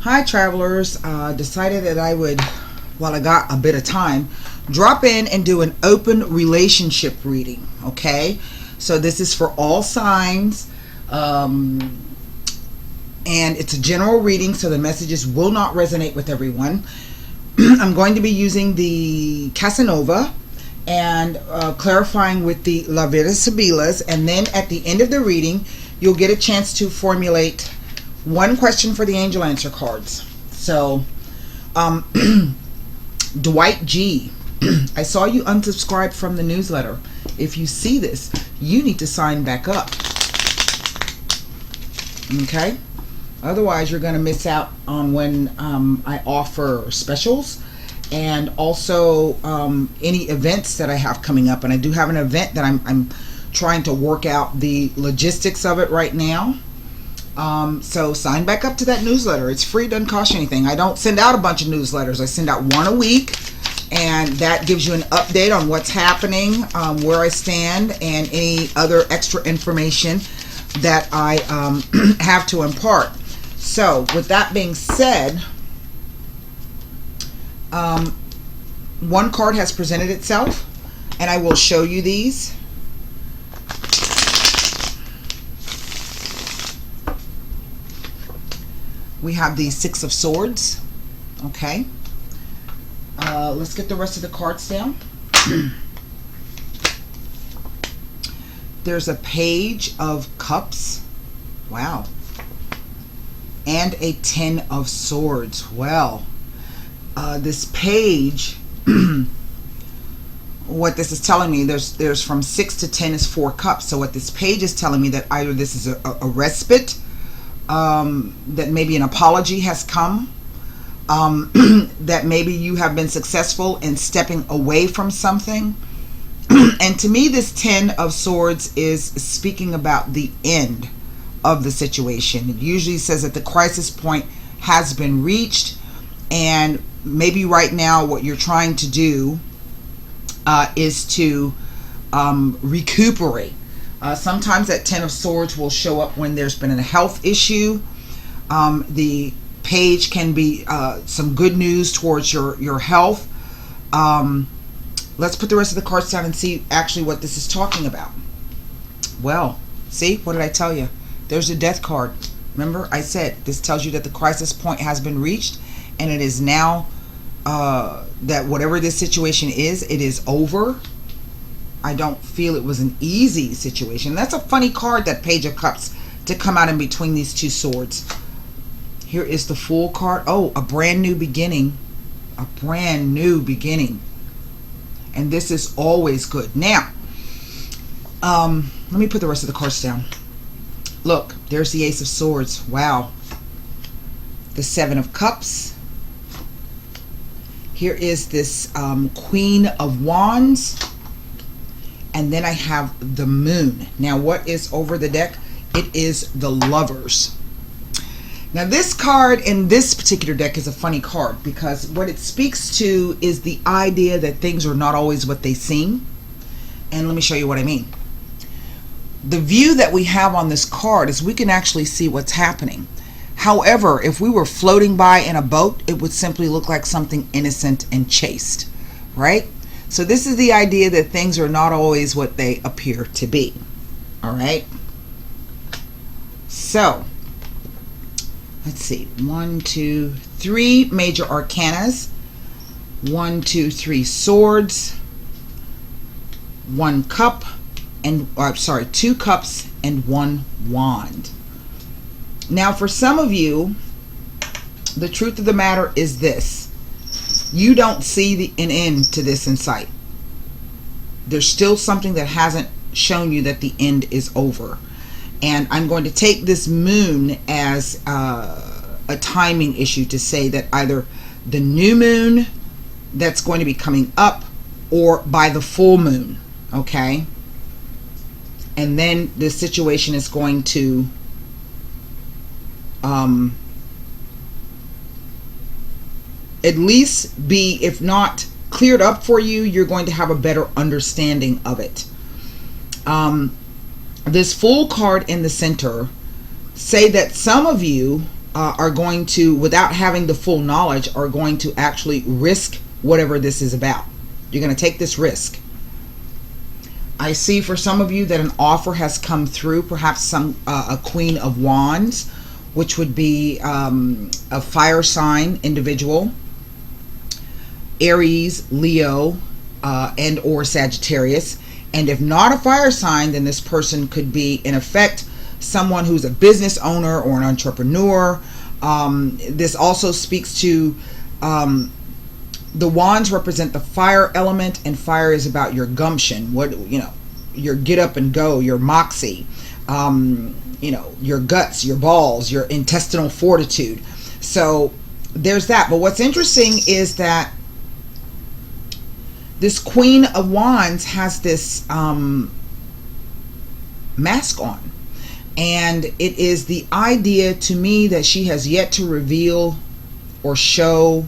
Hi travelers, decided that I would, while I got a bit of time, drop in and do an open relationship reading. Okay, so this is for all signs, and it's a general reading, so the messages will not resonate with everyone. I'm going to be using the Casanova and clarifying with the La Vida Sibilas, and then at the end of the reading you'll get a chance to formulate one question for the angel answer cards. So Dwight G, I saw you unsubscribed from the newsletter. If you see this, you need to sign back up, okay? Otherwise you're going to miss out on when I offer specials, and also any events that I have coming up. And I do have an event that I'm trying to work out the logistics of it right now. So sign back up to that newsletter. It's free, doesn't cost you anything. I don't send out a bunch of newsletters. I send out one a week, and that gives you an update on what's happening, where I stand, and any other extra information that I have to impart. So with that being said, one card has presented itself, and I will show you these. We have the Six of Swords. Okay. Let's get the rest of the cards down. There's a Page of Cups. Wow. And a Ten of Swords. Well, this page, what this is telling me, there's from 6 to 10 is 4 cups. So what this page is telling me, that either this is a respite, that maybe an apology has come, that maybe you have been successful in stepping away from something. And to me, this Ten of Swords is speaking about the end of the situation. It usually says that the crisis point has been reached, and maybe right now what you're trying to do is to recuperate. Sometimes that Ten of Swords will show up when there's been a health issue. The page can be some good news towards your health. Let's put the rest of the cards down and see actually what this is talking about. Well, see, what did I tell you? There's the Death card. Remember, I said this tells you that the crisis point has been reached, and it is now that whatever this situation is, it is over. I don't feel it was an easy situation. That's a funny card, that Page of Cups, to come out in between these two swords. Here is the Fool card. Oh, a brand new beginning. A brand new beginning. And this is always good. Now, let me put the rest of the cards down. Look, there's the Ace of Swords. Wow. The Seven of Cups. Here is this Queen of Wands. And then I have the Moon. Now, what is over the deck? It is the Lovers. Now, this card in this particular deck is a funny card, because what it speaks to is the idea that things are not always what they seem. And let me show you what I mean. The view that we have on this card is we can actually see what's happening. However, if we were floating by in a boat, it would simply look like something innocent and chaste, right? So this is the idea that things are not always what they appear to be. All right. So let's see. 1, 2, 3 major arcanas. 1, 2, 3 swords. 1 cup, and sorry, 2 cups and 1 wand. Now, for some of you, the truth of the matter is this. You don't see an end to this in sight. There's still something that hasn't shown you that the end is over. And I'm going to take this Moon as a timing issue to say that either the new moon that's going to be coming up, or by the full moon, okay? And then this situation is going to at least be, if not cleared up for you, you're going to have a better understanding of it. This Fool card in the center say that some of you are going to, without having the full knowledge, are going to actually risk whatever this is about. You're going to take this risk. I see for some of you that an offer has come through, perhaps a Queen of Wands, which would be a fire sign individual, Aries, Leo, and or Sagittarius. And if not a fire sign, then this person could be, in effect, someone who's a business owner or an entrepreneur. This also speaks to the wands represent the fire element, and fire is about your gumption, your get up and go, your moxie, your guts, your balls, your intestinal fortitude. So there's that. But what's interesting is that this Queen of Wands has this mask on. And it is the idea to me that she has yet to reveal or show,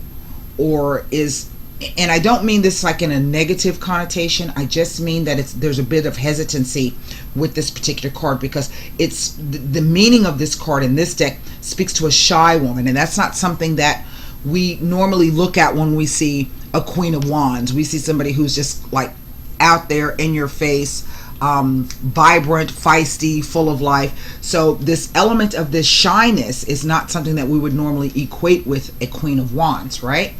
or is, and I don't mean this like in a negative connotation, I just mean that there's a bit of hesitancy with this particular card, because it's the meaning of this card in this deck speaks to a shy woman, and that's not something that we normally look at when we see a Queen of Wands. We see somebody who's just like out there in your face, vibrant, feisty, full of life. So this element of this shyness is not something that we would normally equate with a Queen of Wands, right?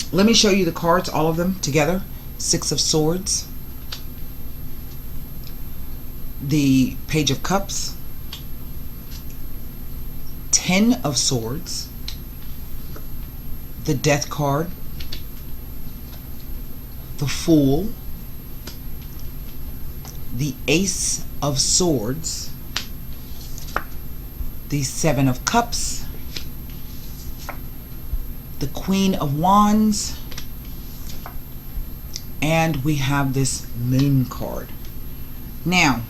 Let me show you the cards, all of them together. Six of Swords, the Page of Cups, 10 of Swords, the Death card, the Fool, the Ace of Swords, the Seven of Cups, the Queen of Wands, and we have this Moon card. Now,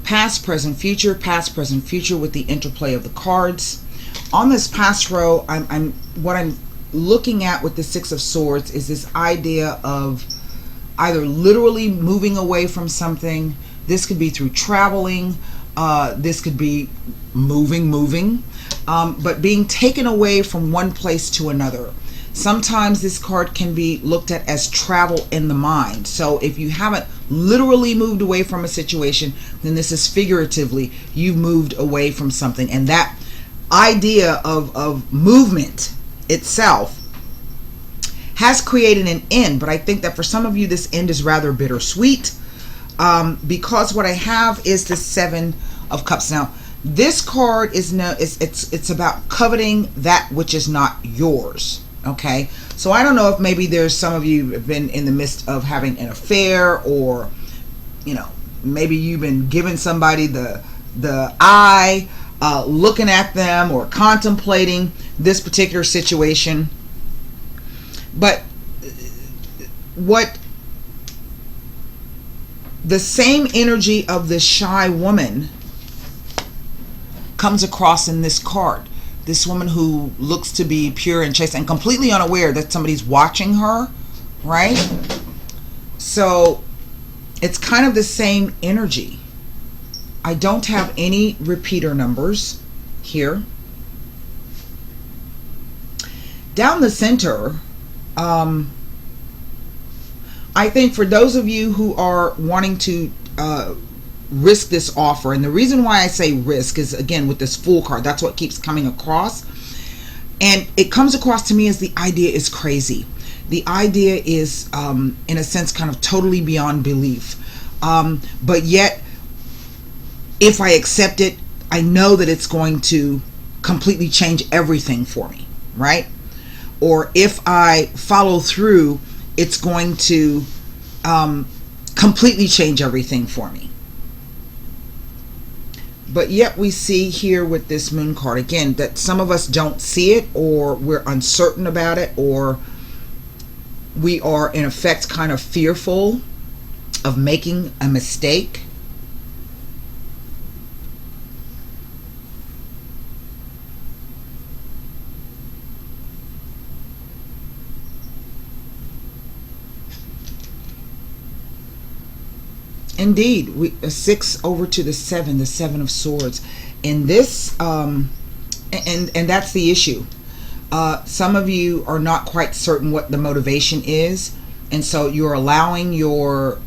past, present, future with the interplay of the cards. On this past row, what I'm looking at with the Six of Swords is this idea of either literally moving away from something. This could be through traveling, this could be moving, but being taken away from one place to another. Sometimes this card can be looked at as travel in the mind. So if you haven't literally moved away from a situation, then this is figuratively, you've moved away from something. And that idea of movement itself has created an end, but I think that for some of you this end is rather bittersweet, because what I have is the Seven of Cups. Now this card is it's about coveting that which is not yours. Okay, so I don't know if maybe there's some of you have been in the midst of having an affair, or maybe you've been giving somebody the eye, looking at them or contemplating this particular situation. But what the same energy of this shy woman comes across in this card. This woman who looks to be pure and chaste and completely unaware that somebody's watching her, right? So it's kind of the same energy. I don't have any repeater numbers here. Down the center, I think for those of you who are wanting to risk this offer, and the reason why I say risk is, again, with this Fool card, that's what keeps coming across, and it comes across to me as the idea is crazy. The idea is, in a sense, kind of totally beyond belief, but yet if I accept it, I know that it's going to completely change everything for me, right? Or if I follow through, it's going to completely change everything for me. But yet we see here with this Moon card, again, that some of us don't see it, or we're uncertain about it, or we are in effect kind of fearful of making a mistake. Indeed, a 6 over to the 7, the 7 of Swords. In this, and that's the issue. Some of you are not quite certain what the motivation is, and so you're allowing your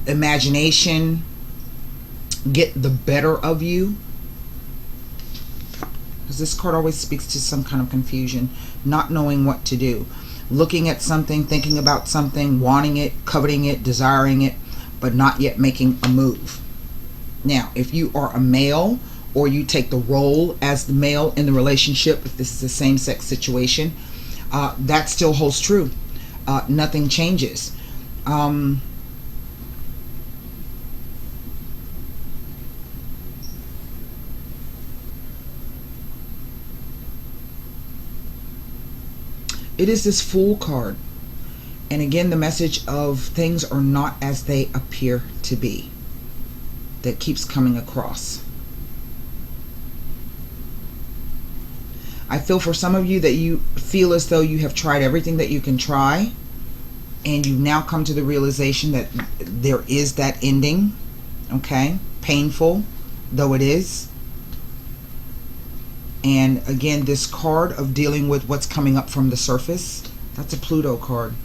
imagination get the better of you. Because this card always speaks to some kind of confusion, not knowing what to do. Looking at something, thinking about something, wanting it, coveting it, desiring it, but not yet making a move. Now, if you are a male, or you take the role as the male in the relationship, if this is a same-sex situation, that still holds true. Nothing changes. It is this Fool card. And again, the message of things are not as they appear to be that keeps coming across. I feel for some of you that you feel as though you have tried everything that you can try, and you've now come to the realization that there is that ending, okay? Painful though it is. And again, this card of dealing with what's coming up from the surface, that's a Pluto card.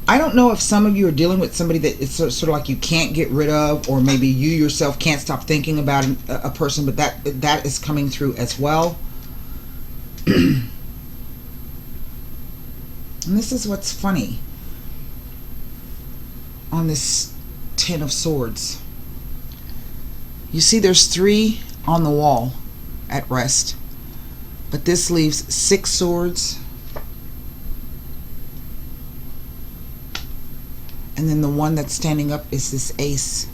I don't know if some of you are dealing with somebody that it's sort of like you can't get rid of, or maybe you yourself can't stop thinking about a person, but that is coming through as well. And this is what's funny on this 10 of Swords. You see there's 3 on the wall at rest, but this leaves 6 swords, and then the one that's standing up is this Ace,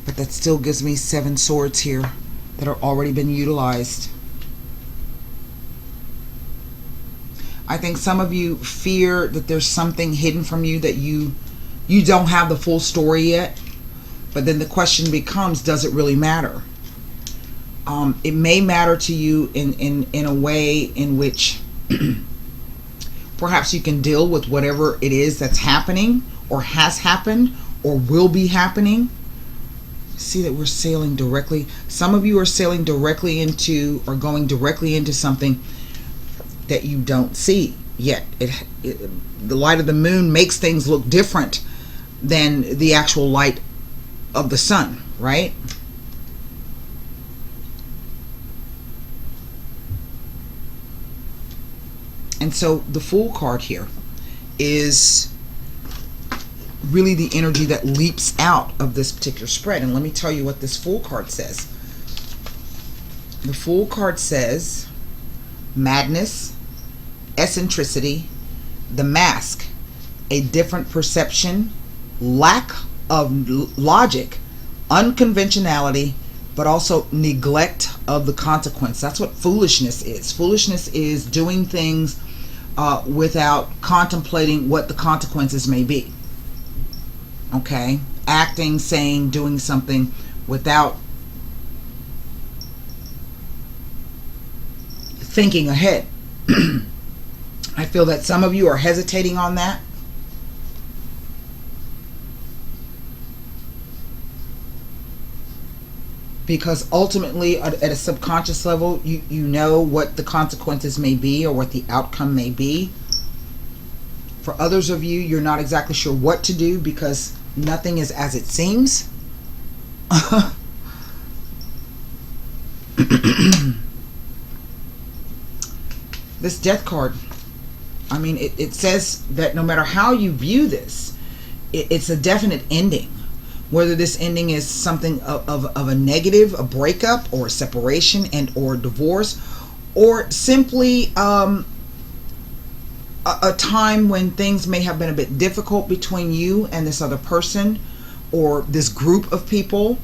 but that still gives me 7 swords here that are already been utilized. I think some of you fear that there's something hidden from you, that you don't have the full story yet. But then the question becomes, does it really matter? It may matter to you in a way in which perhaps you can deal with whatever it is that's happening, or has happened, or will be happening. See that we're sailing directly. Some of you are sailing directly into, or going directly into something that you don't see yet. The light of the moon makes things look different than the actual light of the sun, right? And so the Fool card here is really the energy that leaps out of this particular spread. And let me tell you what this Fool card says. The Fool card says madness, eccentricity, the mask, a different perception, lack of logic, unconventionality, but also neglect of the consequence. That's what foolishness is. Foolishness is doing things without contemplating what the consequences may be. Okay? Acting, saying, doing something without thinking ahead. I feel that some of you are hesitating on that. Because ultimately, at a subconscious level, you know what the consequences may be, or what the outcome may be. For others of you, you're not exactly sure what to do because nothing is as it seems. This Death card, I mean, it says that no matter how you view this, it's a definite ending. Whether this ending is something of a negative, a breakup, or a separation, and or divorce, or simply a time when things may have been a bit difficult between you and this other person, or this group of people,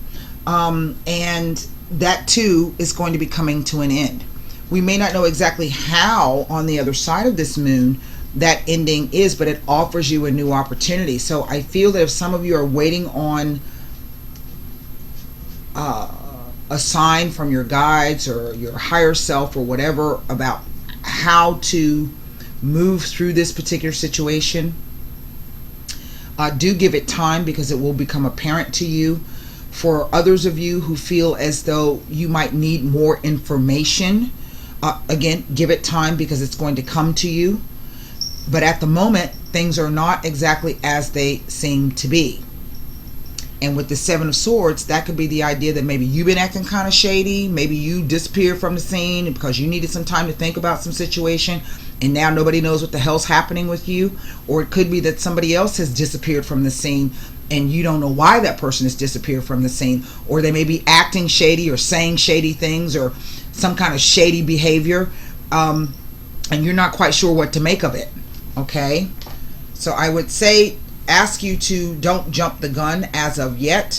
and that too is going to be coming to an end. We may not know exactly how on the other side of this moon that ending is, but it offers you a new opportunity. So I feel that if some of you are waiting on a sign from your guides or your higher self or whatever about how to move through this particular situation. Do give it time, because it will become apparent to you. For others of you who feel as though you might need more information, again, give it time, because it's going to come to you. But at the moment, things are not exactly as they seem to be. And with the Seven of Swords, that could be the idea that maybe you've been acting kind of shady. Maybe you disappeared from the scene because you needed some time to think about some situation, and now nobody knows what the hell's happening with you. Or it could be that somebody else has disappeared from the scene and you don't know why that person has disappeared from the scene. Or they may be acting shady or saying shady things or some kind of shady behavior, and you're not quite sure what to make of it. Okay? So I would say, ask you to don't jump the gun as of yet.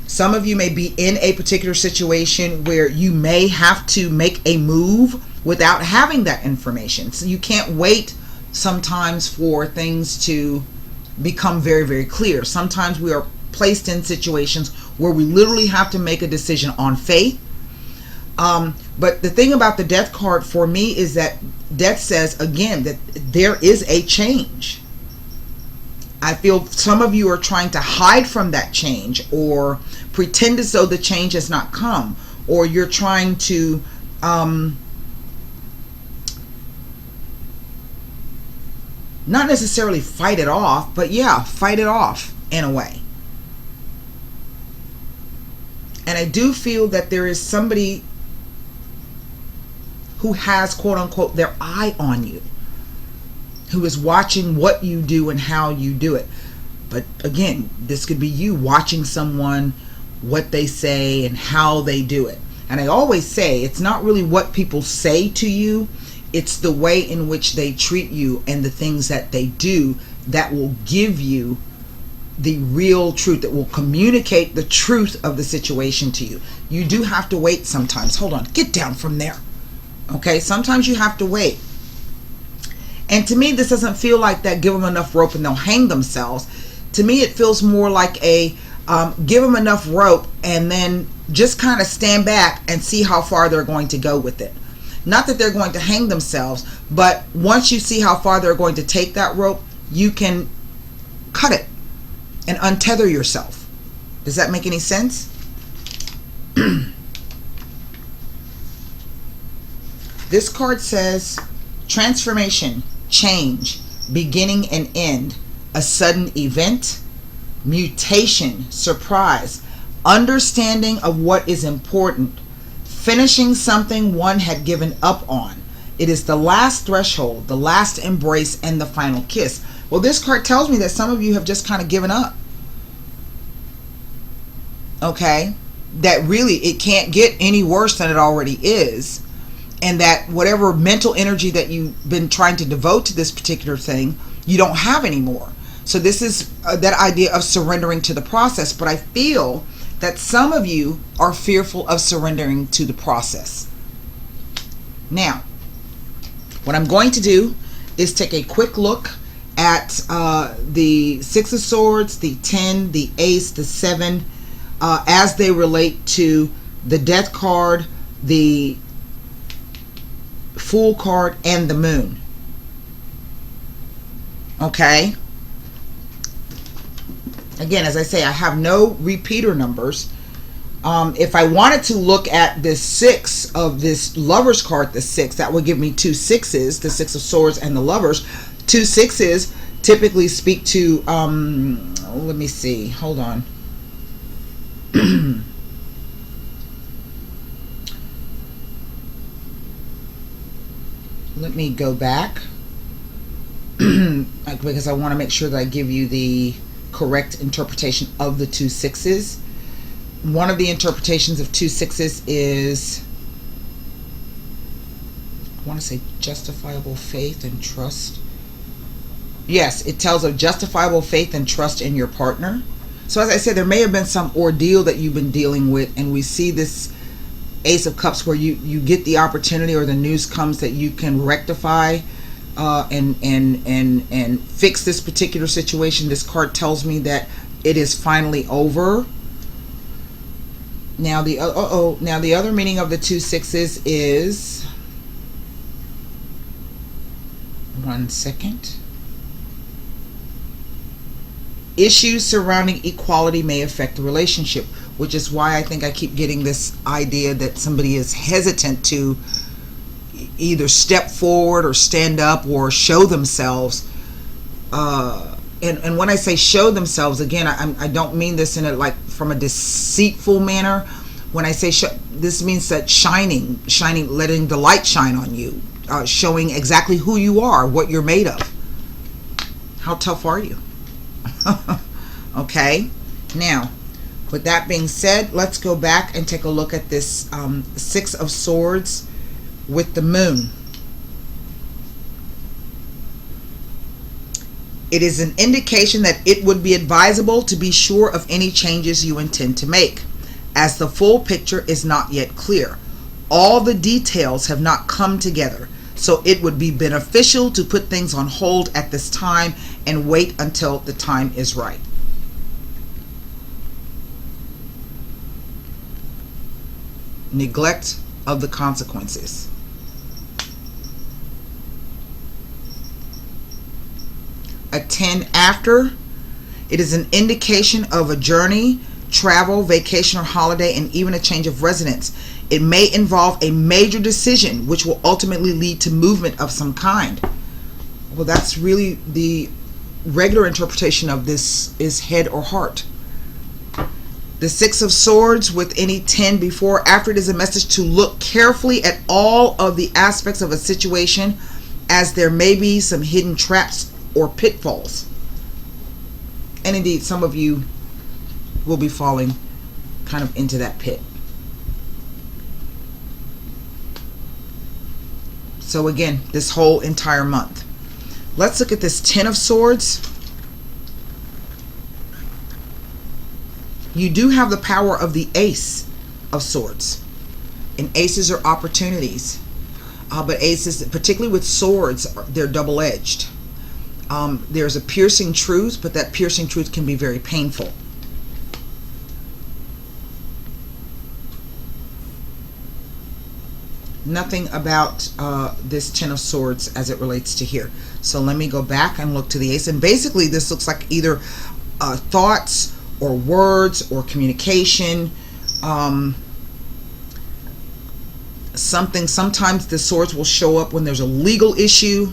Some of you may be in a particular situation where you may have to make a move without having that information. So you can't wait sometimes for things to become very, very clear. Sometimes we are placed in situations where we literally have to make a decision on faith. But the thing about the Death card for me is that Death says, again, that there is a change. I feel some of you are trying to hide from that change, or pretend as though the change has not come, or you're trying to not necessarily fight it off, but yeah, fight it off in a way. And I do feel that there is somebody who has, quote unquote, their eye on you, who is watching what you do and how you do it. But again, this could be you watching someone, what they say and how they do it. And I always say, it's not really what people say to you, it's the way in which they treat you and the things that they do that will give you the real truth, that will communicate the truth of the situation to you. You do have to wait sometimes. Hold on, get down from there. Okay, sometimes you have to wait. And to me, this doesn't feel like that give them enough rope and they'll hang themselves. To me, it feels more like a give them enough rope and then just kind of stand back and see how far they're going to go with it. Not that they're going to hang themselves, but once you see how far they're going to take that rope, you can cut it and untether yourself. Does that make any sense? This card says transformation, change, beginning and end, a sudden event, mutation, surprise, understanding of what is important, finishing something one had given up on. It is the last threshold, the last embrace, and the final kiss. Well, this card tells me that some of you have just kind of given up. Okay? That really it can't get any worse than it already is. And that whatever mental energy that you've been trying to devote to this particular thing, you don't have anymore. So this is that idea of surrendering to the process. But I feel that some of you are fearful of surrendering to the process. Now, what I'm going to do is take a quick look at the Six of Swords, the 10, the Ace, the 7, as they relate to the Death card, the Fool card, and the Moon. Okay? Again, as I say, I have no repeater numbers. If I wanted to look at this 6 of this Lovers card, the 6, that would give me 2 6s, the 6 of Swords and the Lovers. 2 6s typically speak to, let me see, hold on. Let me go back because I want to make sure that I give you the correct interpretation of the 2 6s. One of the interpretations of 2 6s is, I want to say justifiable faith and trust. Yes, it tells of justifiable faith and trust in your partner. So as I said, there may have been some ordeal that you've been dealing with, and we see this Ace of Cups where you get the opportunity, or the news comes that you can rectify and fix this particular situation. This card tells me that it is finally over. Now the other meaning of the 2 6s is One second. Issues surrounding equality may affect the relationship, which is why I think I keep getting this idea that somebody is hesitant to either step forward or stand up or show themselves. And when I say show themselves, again, I don't mean this in a like from a deceitful manner. When I say this means that shining, letting the light shine on you, showing exactly who you are, what you're made of. How tough are you? Okay, now with that being said, let's go back and take a look at this Six of Swords with the Moon. It is an indication that it would be advisable to be sure of any changes you intend to make, as the full picture is not yet clear. All the details have not come together, so it would be beneficial to put things on hold at this time and wait until the time is right. Neglect of the consequences. A 10 after. It is an indication of a journey, travel, vacation or holiday, and even a change of residence. It may involve a major decision which will ultimately lead to movement of some kind. Well, that's really the regular interpretation of this is head or heart. The Six of Swords with any 10 before or after it is a message to look carefully at all of the aspects of a situation, as there may be some hidden traps or pitfalls. And indeed, some of you will be falling kind of into that pit. So again, this whole entire month. Let's look at this Ten of Swords. You do have the power of the Ace of Swords. And aces are opportunities. But aces, particularly with swords, they're double-edged. There's a piercing truth, but that piercing truth can be very painful. Nothing about this Ten of Swords as it relates to here. So let me go back and look to the Ace. And basically this looks like either thoughts or words or communication. Sometimes the swords will show up when there's a legal issue.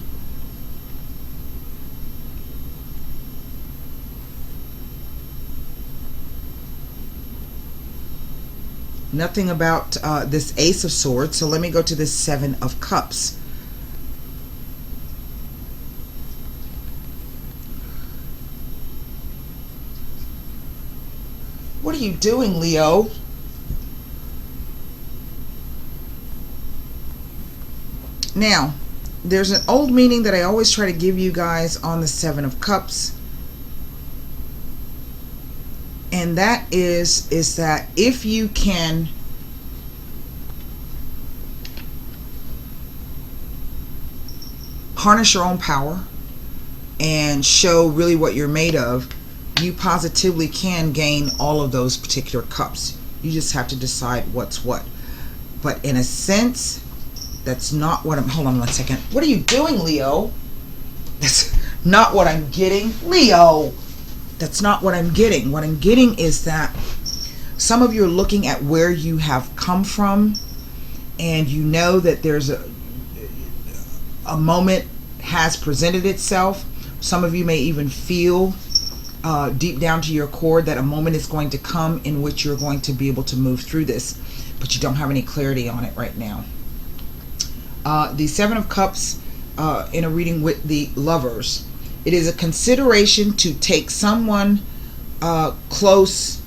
Nothing about this Ace of Swords. So let me go to this Seven of Cups. What are you doing, Leo? Now, there's an old meaning that I always try to give you guys on the Seven of Cups. And that is that if you can harness your own power and show really what you're made of, you positively can gain all of those particular cups. You just have to decide what's what. But in a sense, that's not what I'm... Hold on 1 second. What are you doing, Leo? That's not what I'm getting. Leo! That's not what I'm getting. What I'm getting is that some of you are looking at where you have come from, and you know that there's a moment has presented itself. Some of you may even feel deep down to your core that a moment is going to come in which you're going to be able to move through this, but you don't have any clarity on it right now. The Seven of Cups in a reading with the Lovers. It is a consideration to take someone close.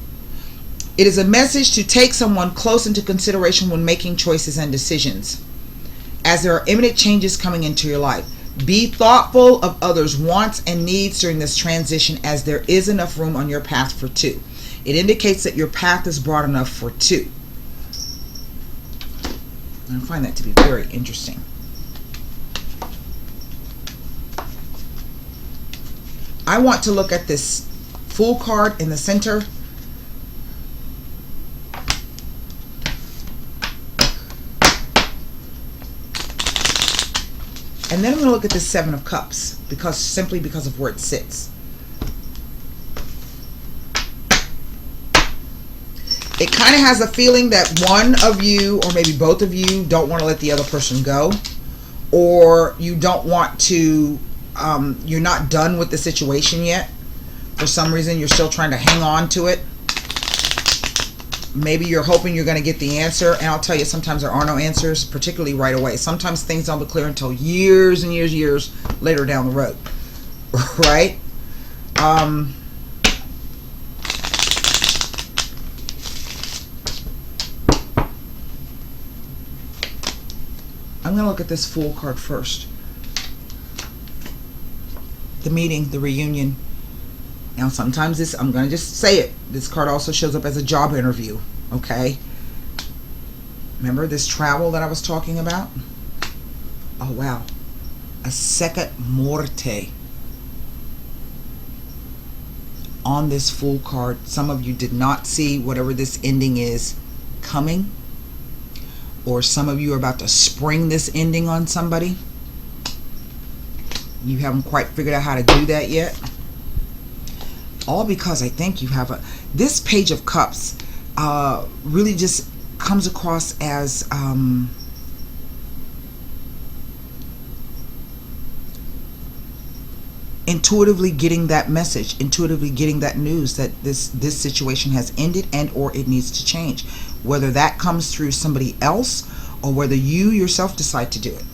It is a message to take someone close into consideration when making choices and decisions, as there are imminent changes coming into your life. Be thoughtful of others' wants and needs during this transition, as there is enough room on your path for two. It indicates that your path is broad enough for two. I find that to be very interesting. I want to look at this Fool card in the center. And then I'm going to look at the Seven of Cups, simply because of where it sits. It kind of has a feeling that one of you, or maybe both of you, don't want to let the other person go. Or you don't want to, you're not done with the situation yet. For some reason, you're still trying to hang on to it. Maybe you're hoping you're going to get the answer. And I'll tell you, sometimes there are no answers, particularly right away. Sometimes things don't get clear until years and years later down the road. Right? I'm going to look at this Fool card first. The meeting, the reunion. Now, sometimes this, I'm going to just say it, this card also shows up as a job interview, okay? Remember this travel that I was talking about? Oh, wow. A second morte on this Fool card. Some of you did not see whatever this ending is coming, or some of you are about to spring this ending on somebody. You haven't quite figured out how to do that yet. All because I think you have this Page of Cups really just comes across as intuitively getting that message, intuitively getting that news that this situation has ended and or it needs to change. Whether that comes through somebody else or whether you yourself decide to do it.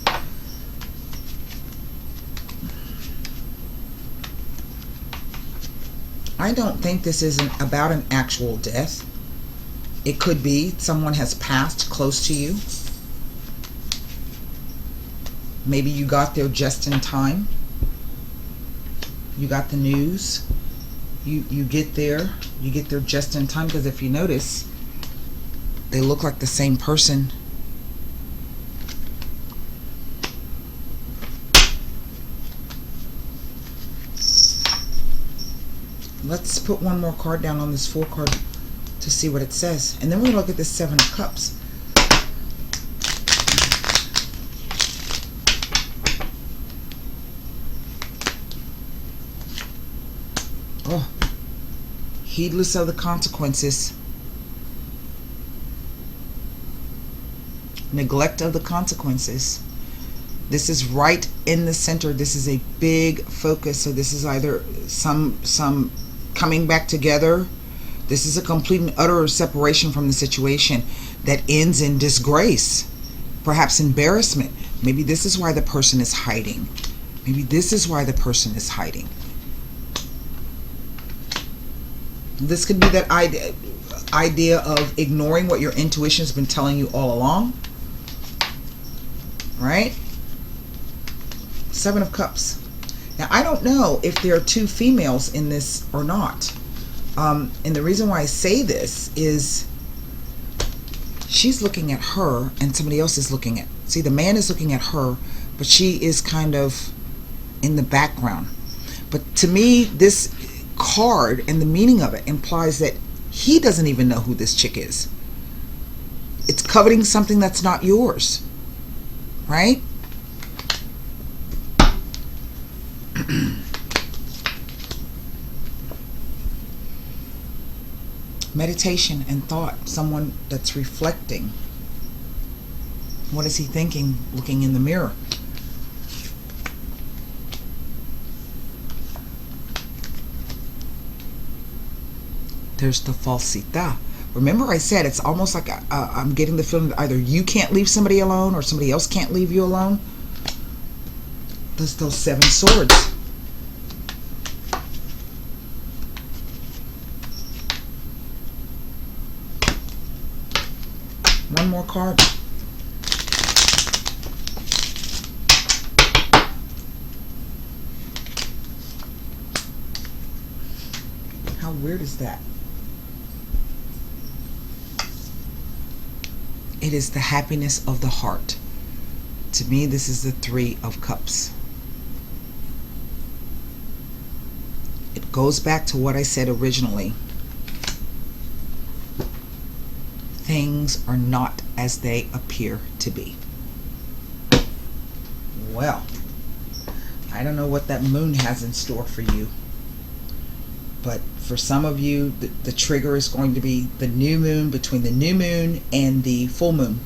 I don't think this is about an actual death. It could be someone has passed close to you. Maybe you got there just in time. You got the news. You get there just in time, because if you notice, they look like the same person. Let's put one more card down on this Fool card to see what it says. And then we're going to look at this Seven of Cups. Oh, heedless of the consequences. Neglect of the consequences. This is right in the center. This is a big focus. So this is either some coming back together. This is a complete and utter separation from the situation that ends in disgrace, perhaps embarrassment. Maybe this is why the person is hiding. Maybe this is why the person is hiding. This could be that idea of ignoring what your intuition has been telling you all along. Right? Seven of Cups. Now, I don't know if there are two females in this or not. And the reason why I say this is she's looking at her and somebody else is looking at... See, the man is looking at her, but she is kind of in the background. But to me, this card and the meaning of it implies that he doesn't even know who this chick is. It's coveting something that's not yours. Right? Meditation and thought. Someone that's reflecting. What is he thinking looking in the mirror? There's the falsità. Remember I said it's almost like I'm getting the feeling that either you can't leave somebody alone or somebody else can't leave you alone. There's those Seven Swords. One more card. How weird is that? It is the happiness of the heart. To me, this is the Three of Cups. It goes back to what I said originally. Things are not as they appear to be. Well, I don't know what that moon has in store for you. But for some of you, the trigger is going to be the new moon, between the new moon and the full moon.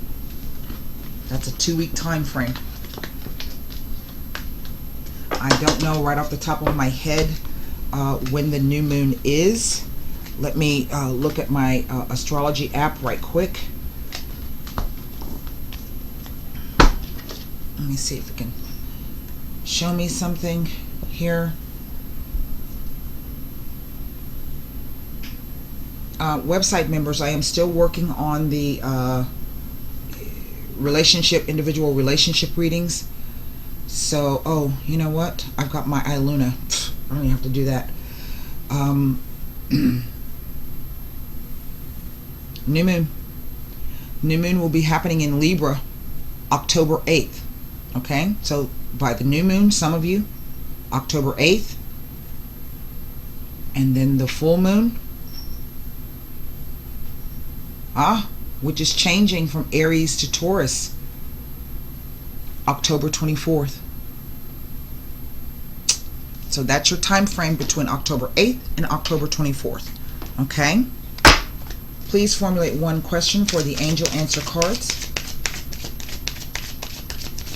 That's a 2-week time frame. I don't know right off the top of my head when the new moon is. Let me look at my astrology app right quick. Let me see if it can show me something here. Website members, I am still working on the individual relationship readings. So, oh, you know what? I've got my iLuna. I don't even have to do that. New moon. New moon will be happening in Libra, October 8th. Okay, so by the new moon, some of you, October 8th, and then the full moon, which is changing from Aries to Taurus, October 24th. So that's your time frame between October 8th and October 24th. Okay? Please formulate one question for the angel answer cards.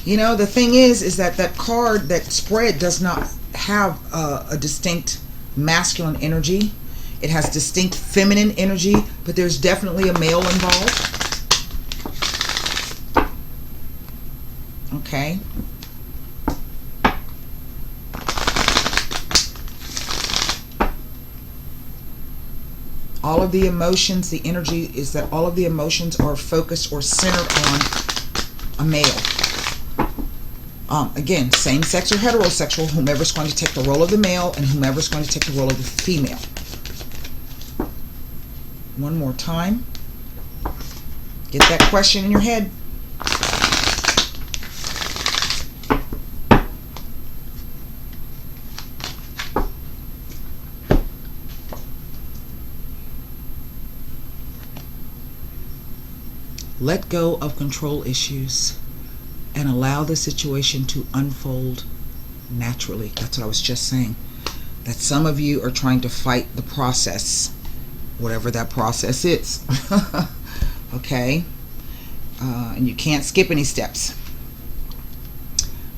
You know, the thing is that that card, that spread, does not have a distinct masculine energy. It has distinct feminine energy, but there's definitely a male involved. Okay. All of the emotions, the energy is that all of the emotions are focused or centered on a male. Again, same sex or heterosexual, whomever's going to take the role of the male and whomever's going to take the role of the female. One more time. Get that question in your head. Let go of control issues and allow the situation to unfold naturally. That's what I was just saying. That some of you are trying to fight the process, whatever that process is. Okay? And you can't skip any steps.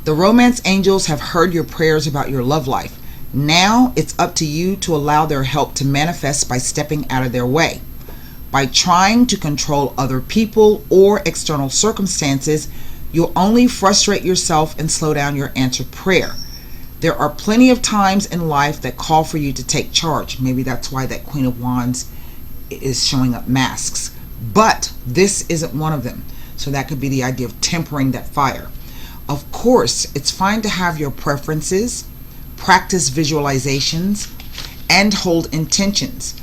The romance angels have heard your prayers about your love life. Now it's up to you to allow their help to manifest by stepping out of their way. By trying to control other people or external circumstances, you'll only frustrate yourself and slow down your answered prayer. There are plenty of times in life that call for you to take charge. Maybe that's why that Queen of Wands is showing up masks. But this isn't one of them. So that could be the idea of tempering that fire. Of course, it's fine to have your preferences, practice visualizations, and hold intentions.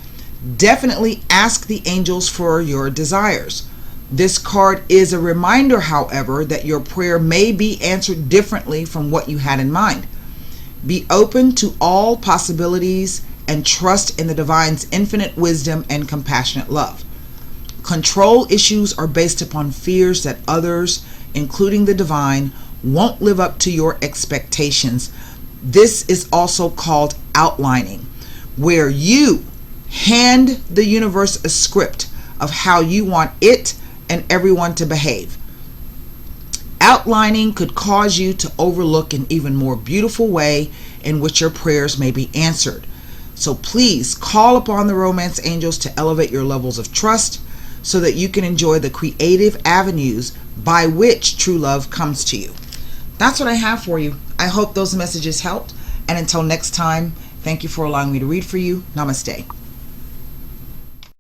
Definitely ask the angels for your desires. This card is a reminder, however, that your prayer may be answered differently from what you had in mind. Be open to all possibilities and trust in the divine's infinite wisdom and compassionate love. Control issues are based upon fears that others, including the divine, won't live up to your expectations. This is also called outlining, where you hand the universe a script of how you want it and everyone to behave. Outlining could cause you to overlook an even more beautiful way in which your prayers may be answered. So please call upon the romance angels to elevate your levels of trust so that you can enjoy the creative avenues by which true love comes to you. That's what I have for you. I hope those messages helped. And until next time, thank you for allowing me to read for you. Namaste.